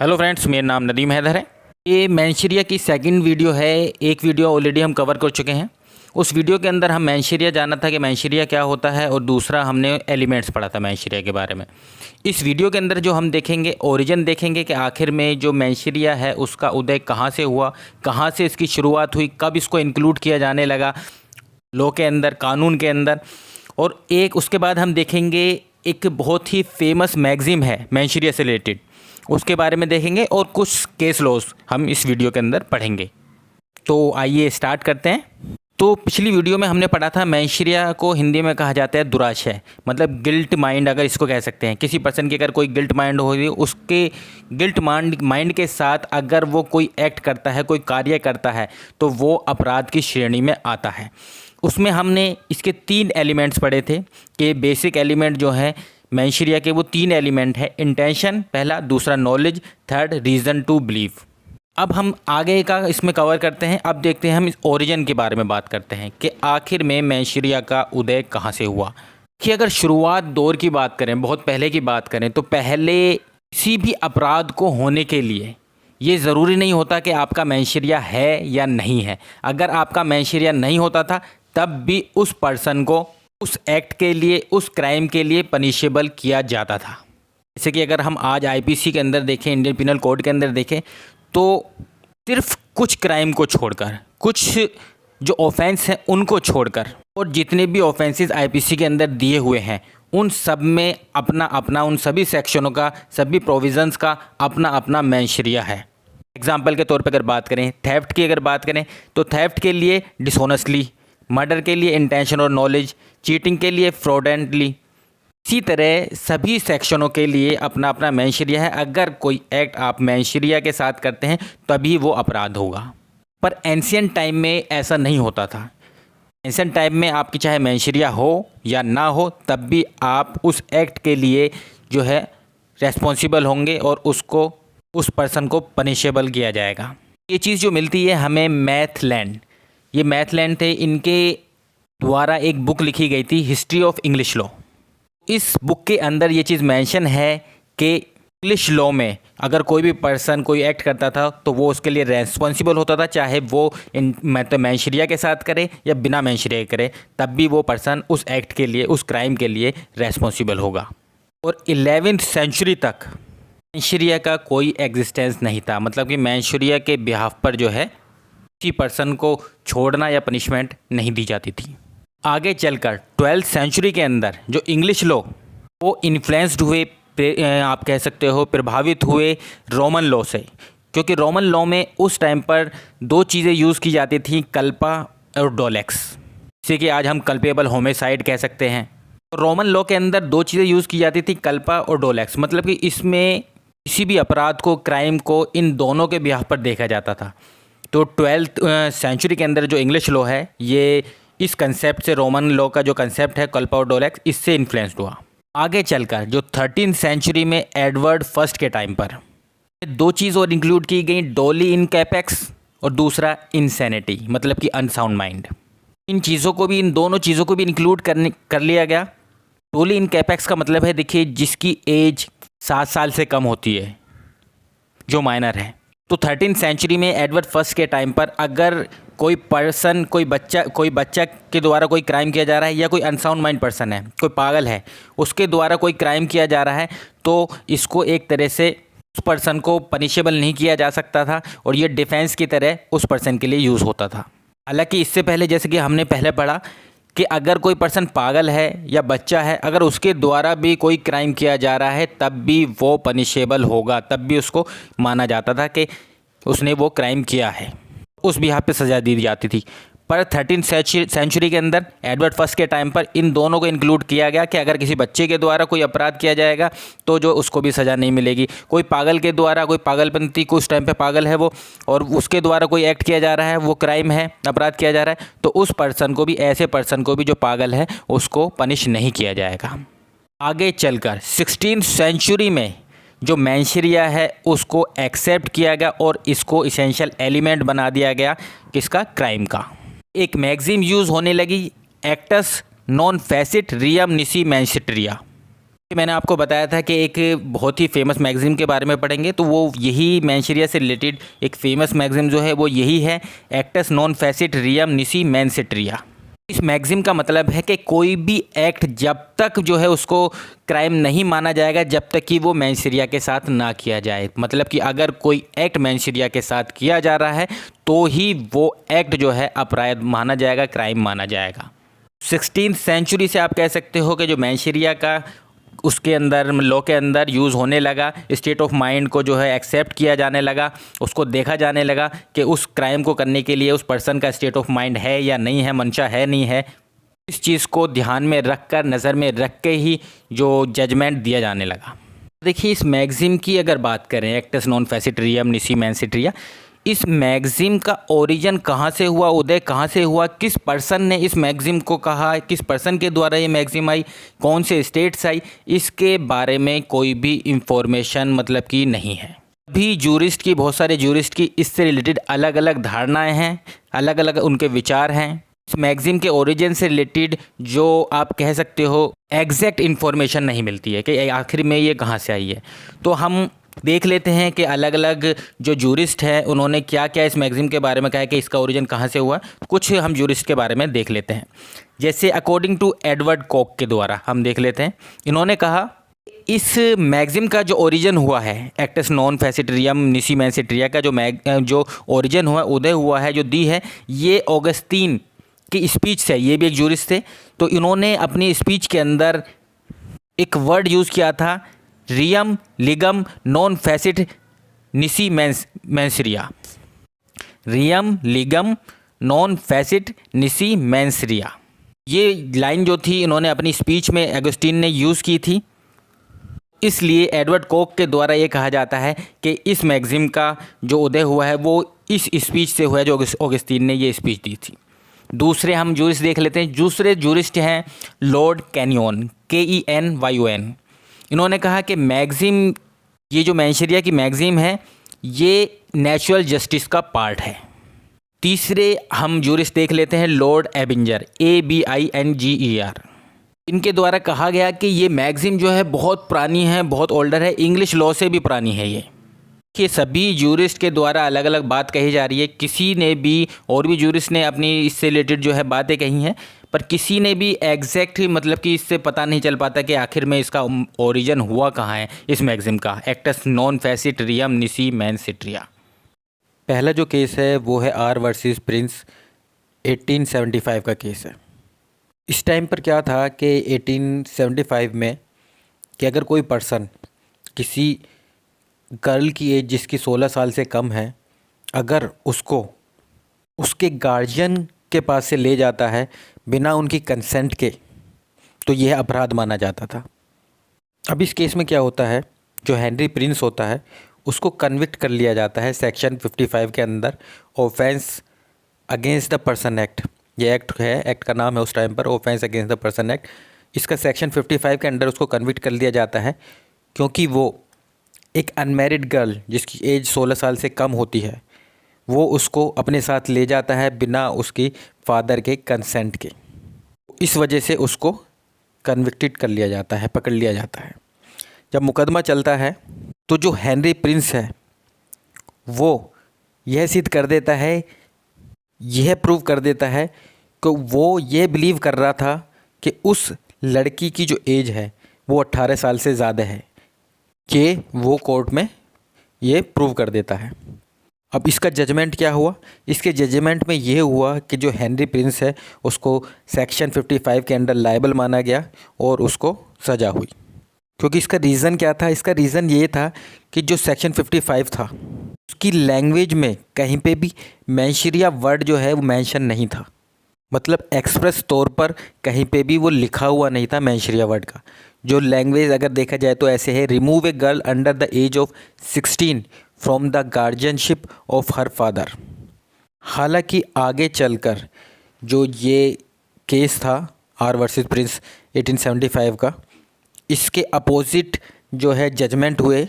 Hello friends, मेरा नाम नदीम हैदर है। ये मैनशरिया की सेकंड वीडियो है। एक वीडियो ऑलरेडी हम कवर कर चुके हैं। उस वीडियो के अंदर हम मैनशरिया जाना था कि मैनशरिया क्या होता है, और दूसरा हमने एलिमेंट्स पढ़ा था मैनशरिया के बारे में। इस वीडियो के अंदर जो हम देखेंगे, ओरिजिन देखेंगे कि आखिर में जो मैनशरिया है उसका उदय कहाँ से हुआ, कहाँ से इसकी शुरुआत हुई, कब इसको इंक्लूड किया जाने लगा लॉ के अंदर, कानून के अंदर। और एक उसके बाद हम देखेंगे एक बहुत ही फेमस मैगज़ीन है मैनशरिया से रिलेटेड, उसके बारे में देखेंगे, और कुछ केस लॉज हम इस वीडियो के अंदर पढ़ेंगे। तो आइए स्टार्ट करते हैं। तो पिछली वीडियो में हमने पढ़ा था मैनशरिया को हिंदी में कहा जाता है दुराशय, मतलब गिल्ट माइंड अगर इसको कह सकते हैं। किसी पर्सन की अगर कोई गिल्ट माइंड हो रही है, उसके गिल्ट माइंड के साथ अगर वो कोई एक्ट करता है, कोई कार्य करता है, तो वो अपराध की श्रेणी में आता है। उसमें हमने इसके 3 एलिमेंट्स पढ़े थे कि बेसिक एलिमेंट जो है मैनशरिया के वो 3 एलिमेंट है। इंटेंशन पहला, दूसरा knowledge, third reason to believe. अब हम आगे का इसमें कवर करते हैं। अब देखते हैं हम इस ओरिजिन के बारे में बात करते हैं कि आखिर में मैनशरिया का उदय कहाँ से हुआ। कि अगर शुरुआत दौर की बात करें, बहुत पहले की बात करें, तो पहले किसी भी अपराध को होने के लिए ये ज़रूरी नहीं होता कि आपका मैनशरिया है या नहीं है। अगर आपका मैनशरिया नहीं होता था तब भी उस पर्सन को उस एक्ट के लिए, उस क्राइम के लिए पनिशेबल किया जाता था। जैसे कि अगर हम आज आईपीसी के अंदर देखें, इंडियन पिनल कोड के अंदर देखें, तो सिर्फ कुछ क्राइम को छोड़कर, कुछ जो ऑफेंस हैं उनको छोड़कर, और जितने भी ऑफेंसेस आईपीसी के अंदर दिए हुए हैं, उन सब में अपना अपना, उन सभी सेक्शनों का, सभी प्रोविजंस का अपना अपना मैनशरिया है। एग्जाम्पल के तौर पर अगर बात करें, थेफ्ट की अगर बात करें, तो थेफ्ट के लिए डिसऑनेस्टली, मर्डर के लिए इंटेंशन और नॉलेज, चीटिंग के लिए फ्रॉडेंटली। इसी तरह सभी सेक्शनों के लिए अपना अपना मैनशरिया है। अगर कोई एक्ट आप मैनशरिया के साथ करते हैं तभी वो अपराध होगा। पर एंशिएंट टाइम में ऐसा नहीं होता था। एंशिएंट टाइम में आपकी चाहे मैनशरिया हो या ना हो, तब भी आप उस एक्ट के लिए जो है रेस्पॉन्सिबल होंगे और उसको, उस पर्सन को पनिशेबल किया जाएगा। ये चीज़ जो मिलती है हमें मैथलैंड, ये मैथलैंड थे, इनके द्वारा एक बुक लिखी गई थी, हिस्ट्री ऑफ इंग्लिश लॉ। इस बुक के अंदर ये चीज़ मेंशन है कि इंग्लिश लॉ में अगर कोई भी पर्सन कोई एक्ट करता था तो वो उसके लिए रेस्पॉन्सिबल होता था, चाहे वो मैनशरिया के साथ करे या बिना मैनशरिया करे, तब भी वो पर्सन उस एक्ट के लिए, उस क्राइम के लिए रेस्पॉन्सिबल होगा। और 11वीं सेंचुरी तक मैनशरिया का कोई एग्जिस्टेंस नहीं था, मतलब कि मैनशरिया के बिहाफ पर जो है किसी पर्सन को छोड़ना या पनिशमेंट नहीं दी जाती थी। आगे चलकर 12वीं सेंचुरी के अंदर जो इंग्लिश लॉ, वो इन्फ्लुएंस्ड हुए, आप कह सकते हो प्रभावित हुए रोमन लॉ से। क्योंकि रोमन लॉ में उस टाइम पर 2 चीज़ें यूज़ की जाती थी, कल्पा और डोलेक्स, जैसे कि आज हम कल्पेबल होमिसाइड कह सकते हैं। रोमन लॉ के अंदर 2 चीज़ें यूज़ की जाती थी, कल्पा और डोलेक्स, मतलब कि इसमें किसी भी अपराध को, क्राइम को इन दोनों के बिहाफ पर देखा जाता था। तो 12वीं सेंचुरी के अंदर जो इंग्लिश लॉ है, ये इस कंसेप्ट से, रोमन लॉ का जो कंसेप्ट है कल्पा और डोलेक्स, इससे इन्फ्लुएंस्ड हुआ। आगे चलकर जो 13वीं सेंचुरी में एडवर्ड फर्स्ट के टाइम पर 2 चीज़ और इंक्लूड की गई, डोली इन कैपेक्स और दूसरा इंसैनिटी, मतलब कि अनसाउंड माइंड। इन चीज़ों को भी, इन दोनों चीज़ों को भी इंक्लूड कर लिया गया। डोली इन कैपेक्स का मतलब है, देखिए, जिसकी एज 7 साल से कम होती है, जो माइनर है। तो 13वीं सेंचुरी में एडवर्ड फर्स्ट के टाइम पर अगर कोई पर्सन, कोई बच्चा के द्वारा कोई क्राइम किया जा रहा है, या कोई अनसाउंड माइंड पर्सन है, कोई पागल है, उसके द्वारा कोई क्राइम किया जा रहा है, तो इसको एक तरह से उस पर्सन को पनिशेबल नहीं किया जा सकता था, और ये डिफेंस की तरह उस पर्सन के लिए यूज़ होता था। हालांकि इससे पहले, जैसे कि हमने पहले पढ़ा, कि अगर कोई पर्सन पागल है या बच्चा है, अगर उसके द्वारा भी कोई क्राइम किया जा रहा है तब भी वो पनिशेबल होगा, तब भी उसको माना जाता था कि उसने वो क्राइम किया है, उस बिहार पे सज़ा दी जाती थी। पर 13वीं सेंचुरी के अंदर एडवर्ड फर्स्ट के टाइम पर इन दोनों को इंक्लूड किया गया कि अगर किसी बच्चे के द्वारा कोई अपराध किया जाएगा तो जो उसको भी सज़ा नहीं मिलेगी। कोई पागल के द्वारा, कोई पागलपंती को, उस टाइम पे पागल है वो, और उसके द्वारा कोई एक्ट किया जा रहा है, वो क्राइम है, अपराध किया जा रहा है, तो उस पर्सन को भी, ऐसे पर्सन को भी जो पागल है, उसको पनिश नहीं किया जाएगा। आगे चलकर 16वीं सेंचुरी में जो मैनशरिया है उसको एक्सेप्ट किया गया और इसको इसेंशियल एलिमेंट बना दिया गया, किसका, क्राइम का। एक मैगज़ीन यूज़ होने लगी, एक्टस नॉन फेसिट रियम निसी मैनशरिया। मैंने आपको बताया था कि एक बहुत ही फेमस मैगज़ीन के बारे में पढ़ेंगे, तो वो यही मैनशेरिया से रिलेटेड एक फ़ेमस मैगज़ीन जो है वो यही है, एक्टस नॉन फेसिट रियम निसी मैनसेट्रिया। इस मैगज़ीन का मतलब है कि कोई भी एक्ट जब तक जो है उसको क्राइम नहीं माना जाएगा जब तक कि वो मैनशेरिया के साथ ना किया जाए। मतलब कि अगर कोई एक्ट मैनशेरिया के साथ किया जा रहा है तो ही वो एक्ट जो है अपराध माना जाएगा, क्राइम माना जाएगा। 16th सेंचुरी से आप कह सकते हो कि जो मैनशेरिया का उसके अंदर लॉ के अंदर यूज़ होने लगा, स्टेट ऑफ माइंड को जो है एक्सेप्ट किया जाने लगा, उसको देखा जाने लगा कि उस क्राइम को करने के लिए उस पर्सन का स्टेट ऑफ माइंड है या नहीं है, मंशा है नहीं है। इस चीज़ को ध्यान में रख कर, नज़र में रख के ही जो जजमेंट दिया जाने लगा। देखिए, इस मैगज़ीन की अगर बात करें, एक्टस नॉन फेसिट रियम निसी मैनसेट्रिया, इस मैगज़ीन का ओरिजिन कहाँ से हुआ, उदय कहाँ से हुआ, किस पर्सन ने इस मैगज़ीन को कहा, किस पर्सन के द्वारा ये मैगज़ीन आई, कौन से स्टेट से आई, इसके बारे में कोई भी इंफॉर्मेशन मतलब कि नहीं है। भी जूरिस्ट की, बहुत सारे जूरिस्ट की इससे रिलेटेड अलग अलग धारणाएं हैं, अलग अलग उनके विचार हैं। इस मैगज़ीन के ओरिजिन से रिलेटेड जो आप कह सकते हो एग्जैक्ट इन्फॉर्मेशन नहीं मिलती है कि आखिर में ये कहाँ से आई है। तो हम देख लेते हैं कि अलग अलग जो जूरिस्ट हैं उन्होंने क्या क्या इस मैगज़ीन के बारे में कहा है कि इसका ओरिजिन कहाँ से हुआ। कुछ हम जूरिस्ट के बारे में देख लेते हैं। जैसे अकॉर्डिंग टू एडवर्ड कॉक के द्वारा हम देख लेते हैं, इन्होंने कहा इस मैगज़ीन का जो ओरिजिन हुआ है, एक्टस नॉन फेसिट रियम निसी मैनसेट्रिया का जो ओरिजिन हुआ, उदय हुआ है, जो दी है, ये ऑगस्टीन की स्पीच से। ये भी एक जूरिस्ट थे, तो इन्होंने अपनी स्पीच के अंदर एक वर्ड यूज़ किया था, रियम लिगम नॉन फेसिट निसी मैनसेरिया। रियम लिगम नॉन फेसिट निसी मैनसेरिया, ये लाइन जो थी इन्होंने अपनी स्पीच में ऑगस्टीन ने यूज़ की थी। इसलिए एडवर्ड कॉक के द्वारा ये कहा जाता है कि इस मैगज़ीन का जो उदय हुआ है वो इस स्पीच से हुआ है जो ऑगस्टीन ने ये स्पीच दी थी। दूसरे हम जूरिस्ट देख लेते हैं। दूसरे जूरिस्ट हैं लॉर्ड कैनियन, KENYON। इन्होंने कहा कि मैगज़ीन, ये जो मैनशेरिया की मैगज़ीन है, ये नेचुरल जस्टिस का पार्ट है। तीसरे हम जूरिस्ट देख लेते हैं लॉर्ड एबिंजर, ABINGER। इनके द्वारा कहा गया कि ये मैगज़ीन जो है बहुत पुरानी है, बहुत ओल्डर है, इंग्लिश लॉ से भी पुरानी है ये। कि सभी जूरिस्ट के द्वारा अलग अलग बात कही जा रही है। किसी ने भी, और भी जूरिस्ट ने अपनी इससे रिलेटेड जो है बातें कही हैं, पर किसी ने भी एग्जैक्ट मतलब कि इससे पता नहीं चल पाता कि आखिर में इसका ओरिजिन हुआ कहाँ है इस मैगज़ीन का, एक्टस नॉन फेसिट रियम निसी मैनसेट्रिया। पहला जो केस है वो है R वर्सेस प्रिंस, 1875 का केस है। इस टाइम पर क्या था कि 1875 में कि अगर कोई पर्सन किसी गर्ल की एज जिसकी 16 साल से कम है, अगर उसको उसके गार्जियन के पास से ले जाता है बिना उनकी कंसेंट के, तो यह अपराध माना जाता था। अब इस केस में क्या होता है, जो हेनरी प्रिंस होता है उसको कन्विक्ट कर लिया जाता है सेक्शन 55 के अंदर, offence against the person act. ये एक्ट है, एक्ट का नाम है उस टाइम पर offence against the person act. इसका सेक्शन 55 के अंदर उसको कन्विक्ट कर दिया जाता है क्योंकि वो एक अनमैरिड गर्ल जिसकी एज 16 साल से कम होती है, वो उसको अपने साथ ले जाता है बिना उसकी फादर के कंसेंट के। इस वजह से उसको कन्विक्टेड कर लिया जाता है, पकड़ लिया जाता है। जब मुकदमा चलता है तो जो हेनरी प्रिंस है वो यह सिद्ध कर देता है, यह प्रूव कर देता है कि वो ये बिलीव कर रहा था कि उस लड़की की जो एज है वो 18 साल से ज़्यादा है, कि वो कोर्ट में ये प्रूव कर देता है। अब इसका जजमेंट क्या हुआ, इसके जजमेंट में ये हुआ कि जो हेनरी प्रिंस है उसको सेक्शन 55 के अंडर लायबल माना गया और उसको सज़ा हुई। क्योंकि इसका रीज़न क्या था, इसका रीज़न ये था कि जो सेक्शन 55 था उसकी लैंग्वेज में कहीं पे भी मैनशेरिया वर्ड जो है वो मेंशन नहीं था। मतलब एक्सप्रेस तौर पर कहीं पे भी वो लिखा हुआ नहीं था मैनशेरिया वर्ड का। जो लैंग्वेज अगर देखा जाए तो ऐसे है, remove a girl under the age of 16 from the guardianship of her father. हालांकि आगे चलकर जो ये केस था R वर्सेस प्रिंस 1875 का, इसके अपोजिट जो है जजमेंट हुए।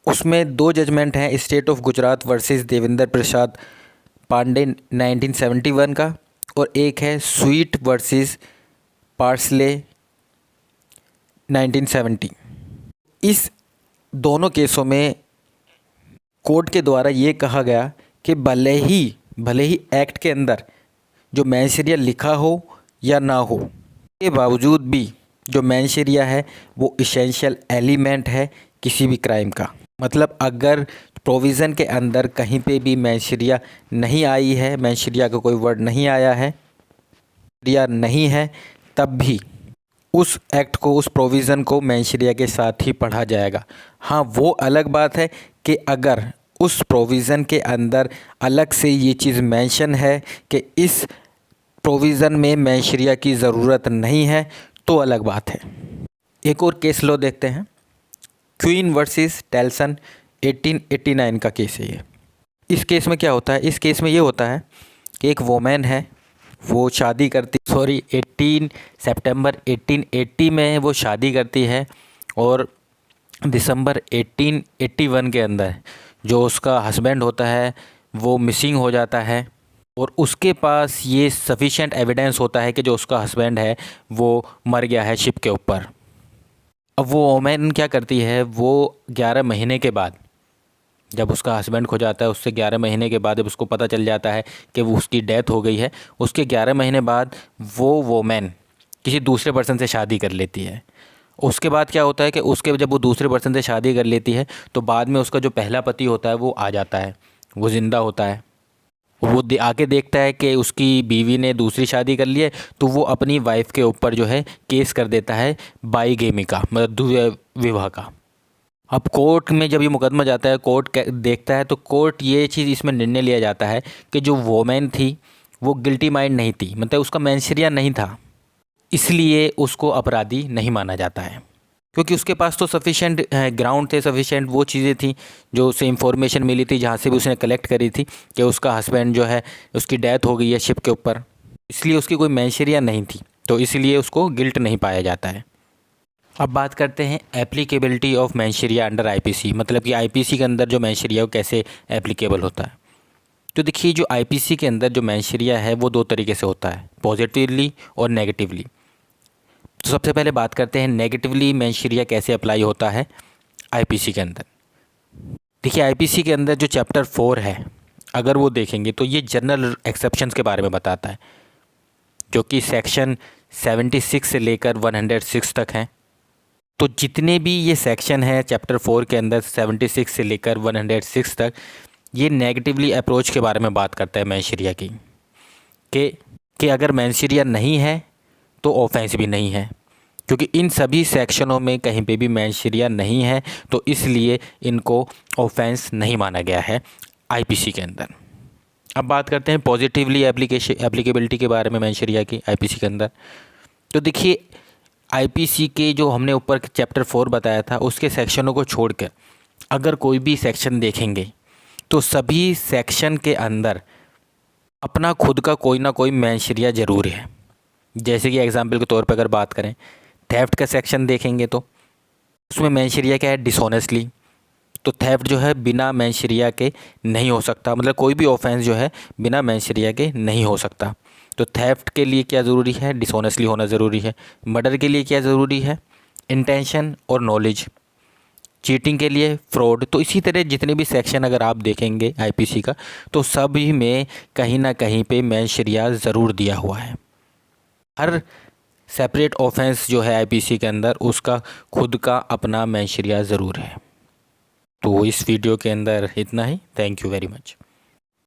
उसमें दो जजमेंट हैं, state of Gujarat versus Devendra Prasad Pandey 1971 का, और एक है स्वीट वर्सेस पार्सले 1970। इस दोनों केसों में कोर्ट के द्वारा ये कहा गया कि भले ही एक्ट के अंदर जो मैंशरिया लिखा हो या ना हो, के बावजूद भी जो मैंशरिया है वो इसेंशियल एलिमेंट है किसी भी क्राइम का। मतलब अगर प्रोविज़न के अंदर कहीं पे भी मैंशरिया नहीं आई है, मैंशरिया का कोई वर्ड नहीं आया है या नहीं है, तब भी उस एक्ट को, उस प्रोविज़न को मैंशरिया के साथ ही पढ़ा जाएगा। हाँ, वो अलग बात है कि अगर उस प्रोविज़न के अंदर अलग से ये चीज़ मेंशन है कि इस प्रोविज़न में मैंशरिया की ज़रूरत नहीं है, तो अलग बात है। एक और केस लो देखते हैं। क्वीन वर्सेस टेल्सन 1889 का केस है ये। इस केस में क्या होता है? इस केस में ये होता है कि एक वोमेन है, वो शादी करती 18 सितंबर 1880 में वो शादी करती है और दिसंबर 1881 के अंदर जो उसका हस्बैंड होता है वो मिसिंग हो जाता है और उसके पास ये सफिशिएंट एविडेंस होता है कि जो उसका हस्बैंड है वो मर गया है शिप के ऊपर। अब वो वोमेन क्या करती है, वो 11 महीने के बाद, जब उसका हस्बैंड खो जाता है उससे 11 महीने के बाद जब उसको पता चल जाता है कि वो उसकी डेथ हो गई है, उसके 11 महीने बाद वो वोमेन किसी दूसरे पर्सन से शादी कर लेती है। उसके बाद क्या होता है कि उसके जब वो दूसरे पर्सन से शादी कर लेती है तो बाद में उसका जो पहला पति होता है वो आ जाता है, वो ज़िंदा होता है। वो आके देखता है कि उसकी बीवी ने दूसरी शादी कर ली है, तो वो अपनी वाइफ के ऊपर जो है केस कर देता है बाईगेमी का, मतलब द्वितीय विवाह का। अब कोर्ट में जब ये मुकदमा जाता है, कोर्ट देखता है तो कोर्ट ये चीज़ इसमें निर्णय लिया जाता है कि जो वोमेन थी वो गिल्टी माइंड नहीं थी, मतलब उसका मैंशरिया नहीं था, इसलिए उसको अपराधी नहीं माना जाता है, क्योंकि उसके पास तो सफिशेंट ग्राउंड थे, सफिशेंट वो चीज़ें थी जो उसे इंफॉर्मेशन मिली थी, जहाँ से भी उसने कलेक्ट करी थी कि उसका हस्बैंड जो है उसकी डेथ हो गई है शिप के ऊपर, इसलिए उसकी कोई मैंशरिया नहीं थी, तो इसलिए उसको गिल्ट नहीं पाया जाता है। अब बात करते हैं एप्लीकेबिलिटी ऑफ मैंशरिया अंडर आईपीसी, मतलब कि आईपीसी के अंदर जो मैंशरिया वो कैसे एप्लीकेबल होता है। तो देखिए, जो आईपीसी के अंदर जो मैंशरिया है वो 2 तरीके से होता है, पॉजिटिवली और नेगेटिवली। तो सबसे पहले बात करते हैं नेगेटिवली मैंशरिया कैसे अप्लाई होता है आईपीसी के अंदर। देखिए, आईपीसी के अंदर जो चैप्टर 4 है, अगर वो देखेंगे तो ये जनरल एक्सेप्शंस के बारे में बताता है, जो कि सेक्शन 76 से लेकर 106 तक हैं। तो जितने भी ये सेक्शन है चैप्टर 4 के अंदर 76 से लेकर 106 तक, ये नेगेटिवली अप्रोच के बारे में बात करता है मैंशरिया की, कि अगर मैंशरिया नहीं है तो ऑफेंस भी नहीं है, क्योंकि इन सभी सेक्शनों में कहीं पे भी मैंशरिया नहीं है, तो इसलिए इनको ऑफेंस नहीं माना गया है आईपीसी के अंदर। अब बात करते हैं पॉजिटिवली एप्लीकेबिलिटी के बारे में मैंशरिया की आईपीसी के अंदर। तो देखिए, आईपीसी के जो हमने ऊपर चैप्टर 4 बताया था उसके सेक्शनों को छोड़कर अगर कोई भी सेक्शन देखेंगे तो सभी सेक्शन के अंदर अपना खुद का कोई ना कोई मैंशरिया ज़रूर है। जैसे कि एग्जांपल के तौर पर अगर बात करें, थेफ्ट का सेक्शन देखेंगे तो उसमें मैंशरिया क्या है, डिसऑनेस्टली। तो थेफ्ट जो है बिना मैंशरिया के नहीं हो सकता, मतलब कोई भी ऑफेंस जो है बिना मैंशरिया के नहीं हो सकता। तो थेफ्ट के लिए क्या ज़रूरी है, डिसऑनेस्टली होना ज़रूरी है। मर्डर के लिए क्या ज़रूरी है, इंटेंशन और नॉलेज। चीटिंग के लिए फ्रॉड। तो इसी तरह जितने भी सेक्शन अगर आप देखेंगे आईपीसी का, तो सभी में कहीं ना कहीं पे मैंशरिया ज़रूर दिया हुआ है। हर सेपरेट ऑफेंस जो है आईपीसी के अंदर उसका खुद का अपना मैंशरिया ज़रूर है। तो इस वीडियो के अंदर इतना ही। Thank you very much.